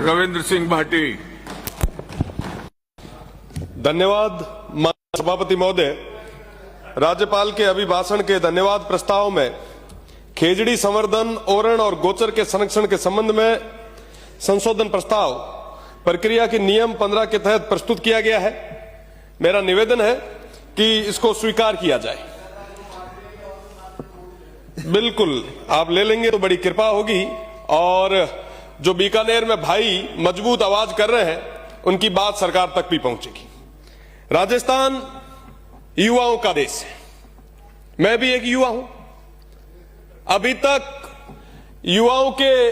रविंद्र सिंह भाटी। धन्यवाद माननीय सभापति महोदय। राज्यपाल के अभिभाषण के धन्यवाद प्रस्ताव में खेजड़ी संवर्धन, ओरण और गोचर के संरक्षण के संबंध में संशोधन प्रस्ताव प्रक्रिया के नियम 15 के तहत प्रस्तुत किया गया है। मेरा निवेदन है कि इसको स्वीकार किया जाए। बिल्कुल, आप ले लेंगे तो बड़ी कृपा होगी और जो बीकानेर में भाई मजबूत आवाज कर रहे हैं उनकी बात सरकार तक भी पहुंचेगी। राजस्थान युवाओं का देश है, मैं भी एक युवा हूं। अभी तक युवाओं के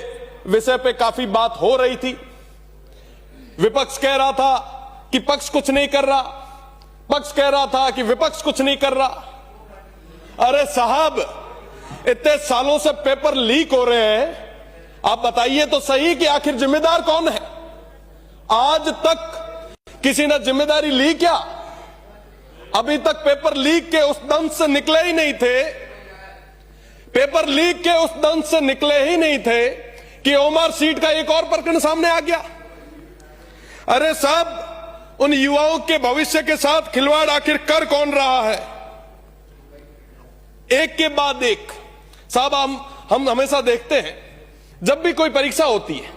विषय पे काफी बात हो रही थी। विपक्ष कह रहा था कि पक्ष कुछ नहीं कर रहा, पक्ष कह रहा था कि विपक्ष कुछ नहीं कर रहा। अरे साहब, इतने सालों से पेपर लीक हो रहे हैं, आप बताइए तो सही कि आखिर जिम्मेदार कौन है? आज तक किसी ने जिम्मेदारी ली क्या? अभी तक पेपर लीक के उस दंश से निकले ही नहीं थे, पेपर लीक के उस दंश से निकले ही नहीं थे कि ओमर सीट का एक और प्रकरण सामने आ गया। अरे साहब, उन युवाओं के भविष्य के साथ खिलवाड़ आखिर कर कौन रहा है? एक के बाद एक। साहब, हम हमेशा देखते हैं जब भी कोई परीक्षा होती है,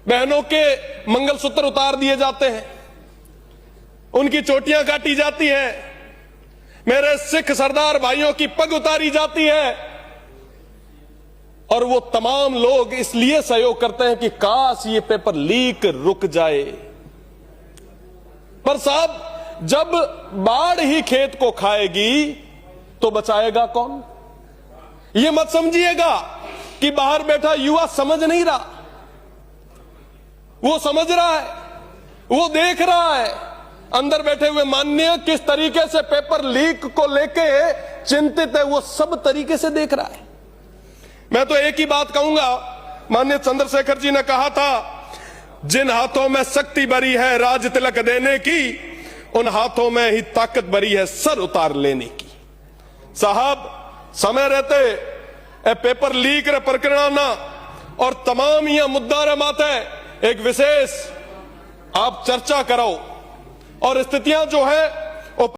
बहनों के मंगलसूत्र उतार दिए जाते हैं, उनकी चोटियां काटी जाती हैं, मेरे सिख सरदार भाइयों की पग उतारी जाती है, और वो तमाम लोग इसलिए सहयोग करते हैं कि काश ये पेपर लीक रुक जाए। पर साहब, जब बाढ़ ही खेत को खाएगी तो बचाएगा कौन? ये मत समझिएगा कि बाहर बैठा युवा समझ नहीं रहा, वो समझ रहा है, वो देख रहा है। अंदर बैठे हुए माननीय किस तरीके से पेपर लीक को लेके चिंतित है, वो सब तरीके से देख रहा है। मैं तो एक ही बात कहूंगा, माननीय चंद्रशेखर जी ने कहा था, जिन हाथों में शक्ति भरी है राज तिलक देने की, उन हाथों में ही ताकत भरी है सर उतार लेने की। साहब, समय रहते ए पेपर लीक रे प्रकरण और तमाम यह मुद्दा रे माते एक विशेष आप चर्चा करो और स्थितियां जो है